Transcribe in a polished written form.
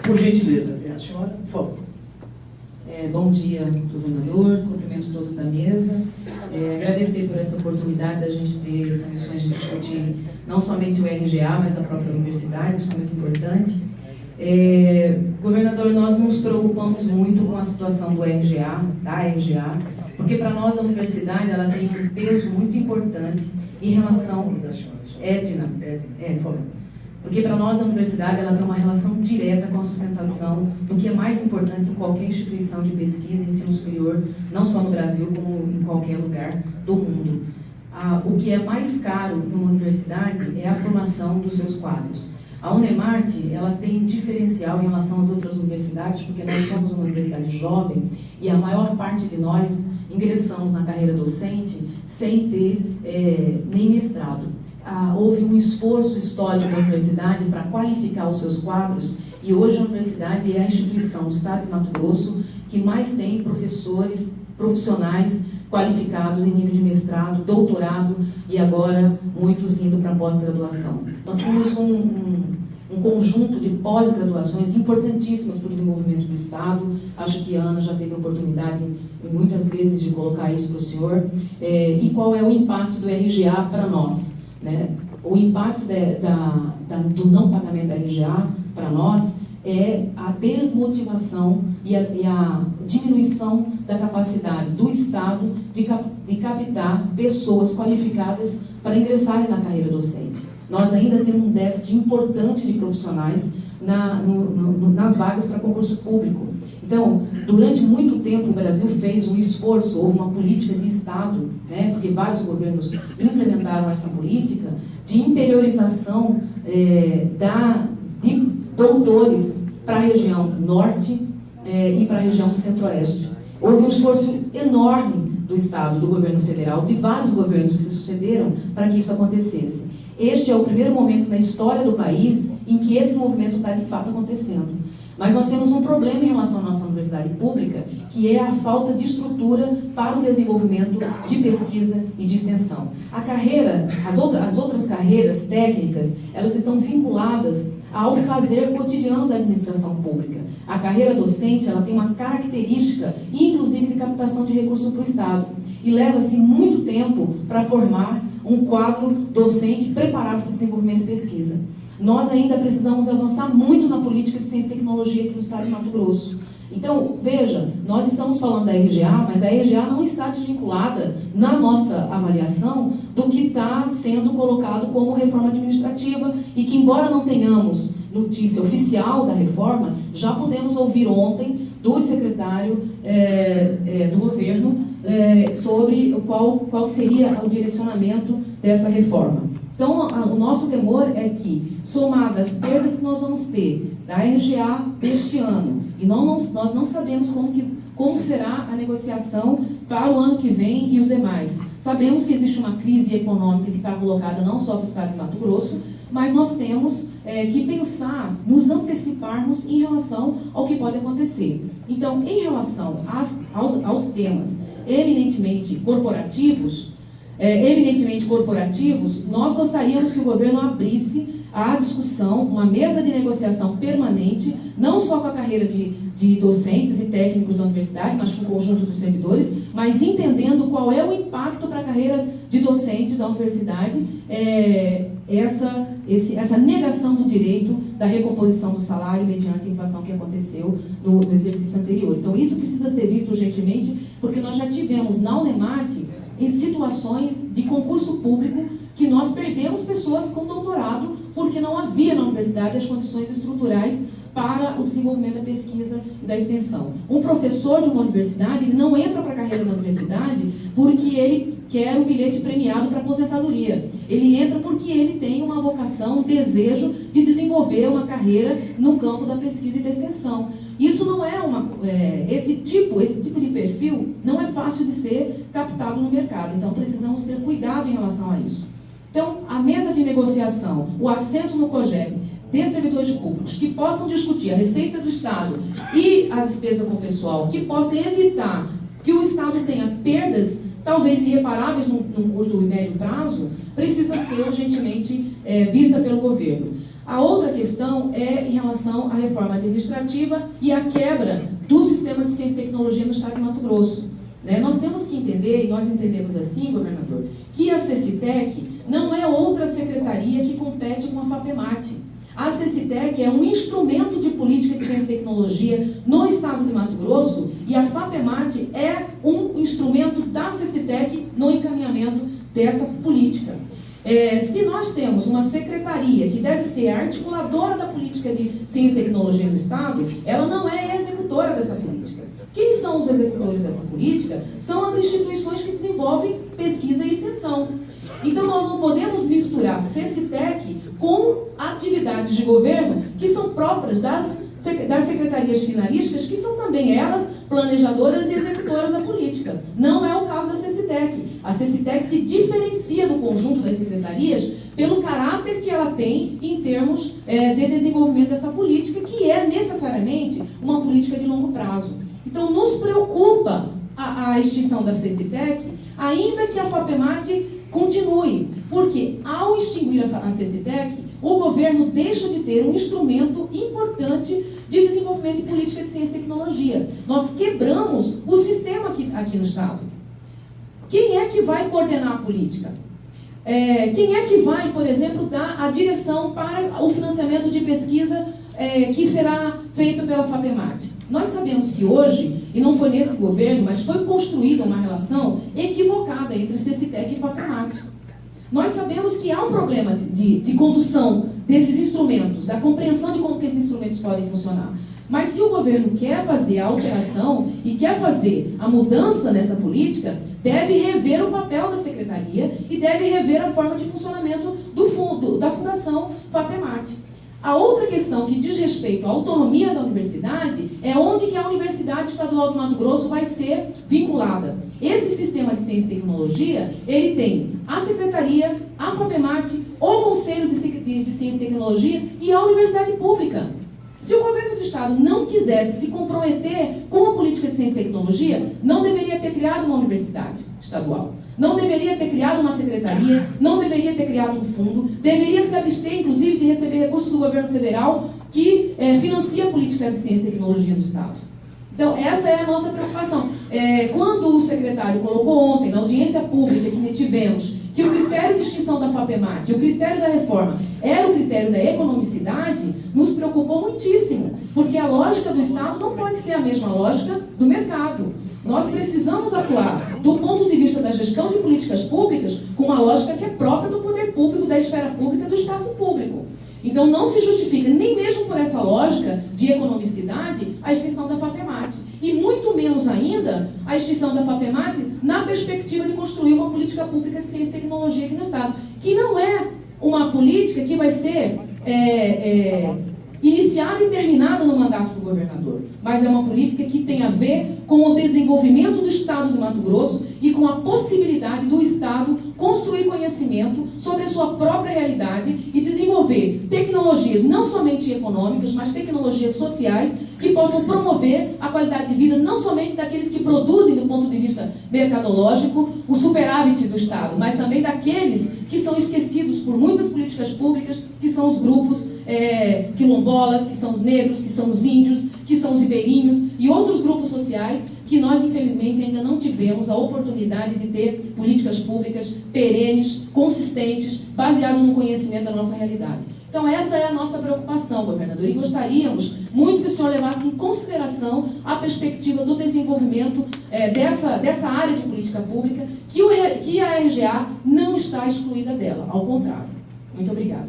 Por gentileza, a senhora, por favor. Bom dia, governador, cumprimento todos da mesa. Agradecer por essa oportunidade da gente ter condições de discutir não somente o RGA, mas a própria universidade, isso é muito importante. Governador, nós nos preocupamos muito com a situação do RGA, da RGA, porque para nós a universidade ela tem um peso muito importante em relação... Edna. Porque para nós a universidade ela tem uma relação direta com a sustentação do que é mais importante em qualquer instituição de pesquisa e ensino superior, não só no Brasil, como em qualquer lugar do mundo. O que é mais caro numa universidade é a formação dos seus quadros. A Unemart ela tem diferencial em relação às outras universidades, porque nós somos uma universidade jovem e a maior parte de nós ingressamos na carreira docente sem ter nem mestrado. Houve um esforço histórico da universidade para qualificar os seus quadros e hoje a universidade é a instituição do Estado de Mato Grosso que mais tem professores profissionais qualificados em nível de mestrado, doutorado e agora muitos indo para pós-graduação. Nós temos um conjunto de pós-graduações importantíssimas para o desenvolvimento do Estado. Acho que a Ana já teve a oportunidade muitas vezes de colocar isso para o senhor. E qual é o impacto do RGA para nós? O impacto do não pagamento da RGA para nós é a desmotivação e a diminuição da capacidade do Estado de captar pessoas qualificadas para ingressarem na carreira docente. Nós ainda temos um déficit importante de profissionais nas vagas para concurso público. Então, durante muito tempo o Brasil fez um esforço, houve uma política de Estado, porque vários governos implementaram essa política de interiorização de doutores para a região norte e para a região centro-oeste. Houve um esforço enorme do Estado, do governo federal, de vários governos que se sucederam para que isso acontecesse. Este é o primeiro momento na história do país em que esse movimento está de fato acontecendo. Mas nós temos um problema em relação à nossa universidade pública, que é a falta de estrutura para o desenvolvimento de pesquisa e de extensão. As outras carreiras técnicas, elas estão vinculadas ao fazer cotidiano da administração pública. A carreira docente, ela tem uma característica, inclusive, de captação de recursos para o Estado. E leva-se muito tempo para formar um quadro docente preparado para o desenvolvimento e pesquisa. Nós ainda precisamos avançar muito na política de ciência e tecnologia aqui no Estado de Mato Grosso. Então, veja, nós estamos falando da RGA, mas a RGA não está desvinculada na nossa avaliação do que está sendo colocado como reforma administrativa e que, embora não tenhamos notícia oficial da reforma, já pudemos ouvir ontem do secretário do governo sobre qual seria o direcionamento dessa reforma. Então, o nosso temor é que, somadas as perdas que nós vamos ter da RGA deste ano, e nós não sabemos como será a negociação para o ano que vem e os demais. Sabemos que existe uma crise econômica que está colocada não só para o Estado de Mato Grosso, mas nós temos que pensar, nos anteciparmos em relação ao que pode acontecer. Então, em relação aos temas eminentemente corporativos, nós gostaríamos que o governo abrisse a discussão, uma mesa de negociação permanente, não só com a carreira de docentes e técnicos da universidade, mas com o conjunto dos servidores, mas entendendo qual é o impacto para a carreira de docente da universidade, essa negação do direito da recomposição do salário mediante a inflação que aconteceu no exercício anterior. Então, isso precisa ser visto urgentemente, porque nós já tivemos na Unemart em situações de concurso público que nós perdemos pessoas com doutorado porque não havia na universidade as condições estruturais para o desenvolvimento da pesquisa e da extensão. Um professor de uma universidade ele não entra para a carreira da universidade porque ele quer um bilhete premiado para aposentadoria. Ele entra porque ele tem uma vocação, um desejo de desenvolver uma carreira no campo da pesquisa e da extensão. Isso não é esse tipo de perfil não é fácil de ser captado no mercado. Então, precisamos ter cuidado em relação a isso. Então, a mesa de negociação, o assento no COGEP de servidores públicos que possam discutir a receita do Estado e a despesa com o pessoal, que possa evitar que o Estado tenha perdas talvez irreparáveis no curto e médio prazo, precisa ser urgentemente vista pelo governo. A outra questão é em relação à reforma administrativa e à quebra do sistema de ciência e tecnologia no estado de Mato Grosso. Nós temos que entender, e nós entendemos assim, governador, que a CECITEC não é outra secretaria que compete com a FAPEMAT. A CECITEC é um instrumento de política de ciência e tecnologia no estado de Mato Grosso e a FAPEMAT é um instrumento da CECITEC no encaminhamento dessa política. Se nós temos uma secretaria que deve ser a articuladora da política de ciência e tecnologia no estado, ela não é a executora dessa política. Quem são os executores dessa política? São as instituições que desenvolvem pesquisa e extensão. Então, nós não podemos misturar CECITEC com atividades de governo que são próprias das secretarias finalísticas, que são também elas planejadoras e executoras da política. Não é o caso da CECITEC. A CECITEC se diferencia do conjunto das secretarias pelo caráter que ela tem em termos de desenvolvimento dessa política, que é necessariamente uma política de longo prazo. Então, nos preocupa a extinção da CECITEC, ainda que a FAPEMAT continue, porque ao extinguir a CECITEC, o governo deixa de ter um instrumento importante de desenvolvimento de política de ciência e tecnologia. Nós quebramos o sistema aqui no estado. Quem é que vai coordenar a política? Quem é que vai, por exemplo, dar a direção para o financiamento de pesquisa que será feito pela FAPEMAT? Nós sabemos que hoje, e não foi nesse governo, mas foi construída uma relação equivocada entre CECITEC e FAPEMAT. Nós sabemos que há um problema de condução desses instrumentos, da compreensão de como que esses instrumentos podem funcionar. Mas se o governo quer fazer a alteração e quer fazer a mudança nessa política, deve rever o papel da secretaria e deve rever a forma de funcionamento da Fundação FAPEMAT. A outra questão que diz respeito à autonomia da universidade é onde que a Universidade Estadual do Mato Grosso vai ser vinculada. Esse sistema de ciência e tecnologia, ele tem a secretaria, a FAPEMAT, o Conselho de Ciência e Tecnologia e a Universidade Pública. Se o governo do estado não quisesse se comprometer com a política de ciência e tecnologia, não deveria ter criado uma universidade estadual. Não deveria ter criado uma secretaria, não deveria ter criado um fundo, deveria se abster, inclusive, de receber recursos do governo federal que financia a política de ciência e tecnologia no estado. Então, essa é a nossa preocupação. Quando o secretário colocou ontem, na audiência pública que tivemos, que o critério de extinção da FAPEMAT, o critério da reforma, era o critério da economicidade, nos preocupou muitíssimo, porque a lógica do Estado não pode ser a mesma lógica do mercado. Nós precisamos atuar, do ponto de vista da gestão de políticas públicas, com uma lógica que é própria do poder público, da esfera pública, do espaço público. Então, não se justifica, nem mesmo por essa lógica de economicidade, a extinção da FAPEMAT. E muito menos ainda a extinção da FAPEMAT na perspectiva de construir uma política pública de ciência e tecnologia aqui no Estado, que não é uma política que vai ser iniciada e terminada no mandato do governador, mas é uma política que tem a ver com o desenvolvimento do Estado de Mato Grosso e com a possibilidade do Estado construir conhecimento sobre a sua própria realidade e desenvolver tecnologias não somente econômicas, mas tecnologias sociais que possam promover a qualidade de vida não somente daqueles que produzem do ponto de vista mercadológico o superávit do Estado, mas também daqueles que são esquecidos por muitas políticas públicas, que são os grupos quilombolas, que são os negros, que são os índios, que são os ribeirinhos e outros grupos sociais que nós, infelizmente, ainda não tivemos a oportunidade de ter políticas públicas perenes, consistentes, baseadas no conhecimento da nossa realidade. Então, essa é a nossa preocupação, governador, e gostaríamos muito que o senhor levasse em consideração a perspectiva do desenvolvimento dessa área de política pública, que a RGA não está excluída dela, ao contrário. Muito obrigada.